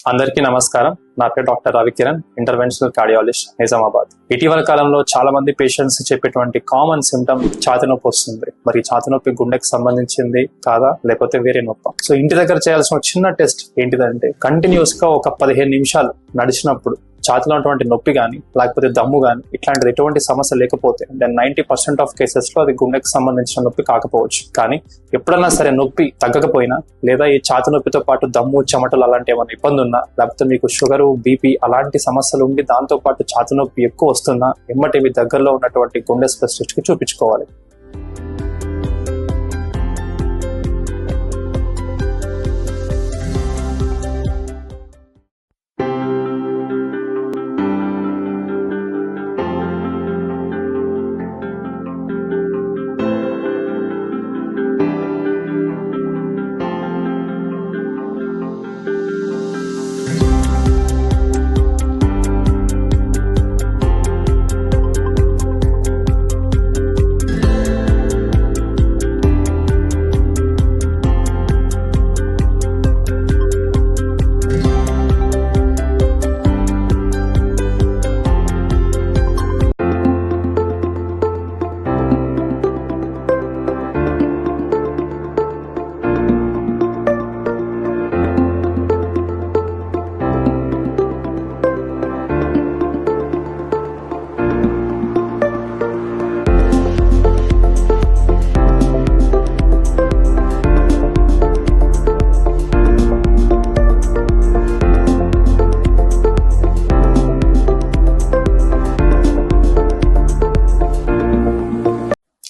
అందరికీ నమస్కారం. నా పేరు doctor Ravikiran, interventional cardiologist, Nizamabad. ఇటీవల కాలంలో చాలా మంది పేషెంట్స్ చెప్పేటువంటి కామన్ సిమ్టమ్ ఛాతి నొప్పి వస్తుంది. మరి ఛాతి నొప్పి గుండెకి సంబంధించింది కాదా, లేకపోతే వేరే నొప్పి? సో ఇంటి దగ్గర చేయాల్సిన చిన్న టెస్ట్ ఏంటిదంటే, కంటిన్యూస్ గా ఒక 15 నిమిషాలు నడిచినప్పుడు ఛాతిలో ఉన్నటువంటి నొప్పి కానీ లేకపోతే దమ్ము కానీ ఇట్లాంటిది ఎటువంటి సమస్య లేకపోతే దెన్ 90% ఆఫ్ కేసెస్ లో అది గుండెకి సంబంధించిన నొప్పి కాకపోవచ్చు. కానీ ఎప్పుడన్నా సరే నొప్పి తగ్గకపోయినా లేదా ఈ ఛాతి నొప్పితో పాటు దమ్ము, చెమటలు అలాంటి ఏమైనా ఇబ్బంది ఉన్నా, లేకపోతే మీకు షుగరు, బీపీ అలాంటి సమస్యలు ఉండి దాంతో పాటు ఛాతి నొప్పి ఎక్కువ వస్తున్నా ఎమ్మటి మీ దగ్గరలో ఉన్నటువంటి గుండె స్పెషలిస్ట్ కి చూపించుకోవాలి.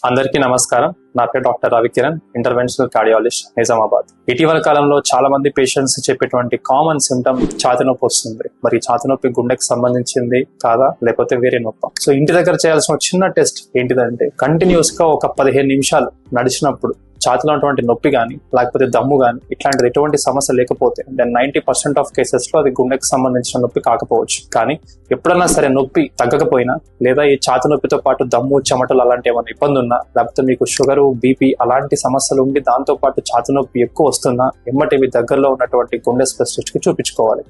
అందరికీ నమస్కారం. నా పేరు doctor Ravikiran, interventional cardiologist, Nizamabad. ఇటీవల కాలంలో చాలా మంది పేషెంట్స్ చెప్పేటువంటి కామన్ సిమ్టమ్ ఛాతి నొప్పి వస్తుంది. మరి ఛాతి నొప్పి గుండెకి సంబంధించింది కాదా, లేకపోతే వేరే నొప్పి? సో ఇంటి దగ్గర చేయాల్సిన చిన్న టెస్ట్ ఏంటిదంటే, కంటిన్యూస్ గా ఒక 15 నిమిషాలు నడిచినప్పుడు ఛాతిలో ఉన్నటువంటి నొప్పి కానీ లేకపోతే దమ్ము కానీ ఇట్లాంటిది ఎటువంటి సమస్య లేకపోతే దెన్ 90% ఆఫ్ కేసెస్ లో అది గుండెకి సంబంధించిన నొప్పి కాకపోవచ్చు. కానీ ఎప్పుడన్నా సరే నొప్పి తగ్గకపోయినా లేదా ఈ ఛాతి నొప్పితో పాటు దమ్ము, చెమటలు అలాంటి ఏమైనా ఇబ్బంది ఉన్నా, లేకపోతే మీకు షుగరు, బీపీ అలాంటి సమస్యలు ఉండి దాంతో పాటు ఛాతి నొప్పి ఎక్కువ వస్తున్నా ఎమ్మటి మీ దగ్గరలో ఉన్నటువంటి గుండె స్పెషలిస్ట్ కి చూపించుకోవాలి.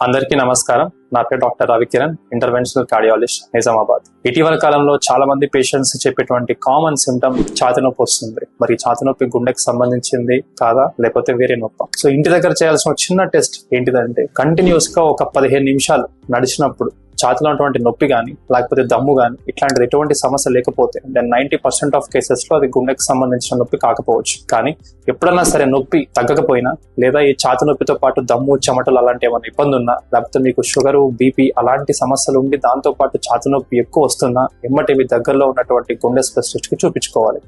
అందరికీ నమస్కారం. నా పేరు doctor Ravikiran, interventional cardiologist, Nizamabad. ఇటీవల కాలంలో చాలా మంది పేషెంట్స్ చెప్పేటువంటి కామన్ సిమ్టమ్ ఛాతి నొప్పి వస్తుంది. మరి ఛాతి నొప్పి గుండెకి సంబంధించింది కాదా, లేకపోతే వేరే నొప్పి? సో ఇంటి దగ్గర చేయాల్సిన చిన్న టెస్ట్ ఏంటిదంటే, కంటిన్యూస్ గా ఒక 15 నిమిషాలు నడిచినప్పుడు ఛాతిలో ఉన్నటువంటి నొప్పి కానీ లేకపోతే దమ్ము కానీ ఇట్లాంటిది ఎటువంటి సమస్య లేకపోతే దెన్ 90% ఆఫ్ కేసెస్ లో అది గుండెకి సంబంధించిన నొప్పి కాకపోవచ్చు. కానీ ఎప్పుడన్నా సరే నొప్పి తగ్గకపోయినా లేదా ఈ ఛాతి నొప్పితో పాటు దమ్ము, చెమటలు అలాంటి ఏమైనా ఇబ్బంది ఉన్నా, లేకపోతే మీకు షుగరు, బీపీ అలాంటి సమస్యలు ఉండి దాంతో పాటు ఛాతి నొప్పి ఎక్కువ వస్తున్నా ఎమ్మటి మీ దగ్గరలో ఉన్నటువంటి గుండె స్పెషలిస్ట్ కి చూపించుకోవాలి.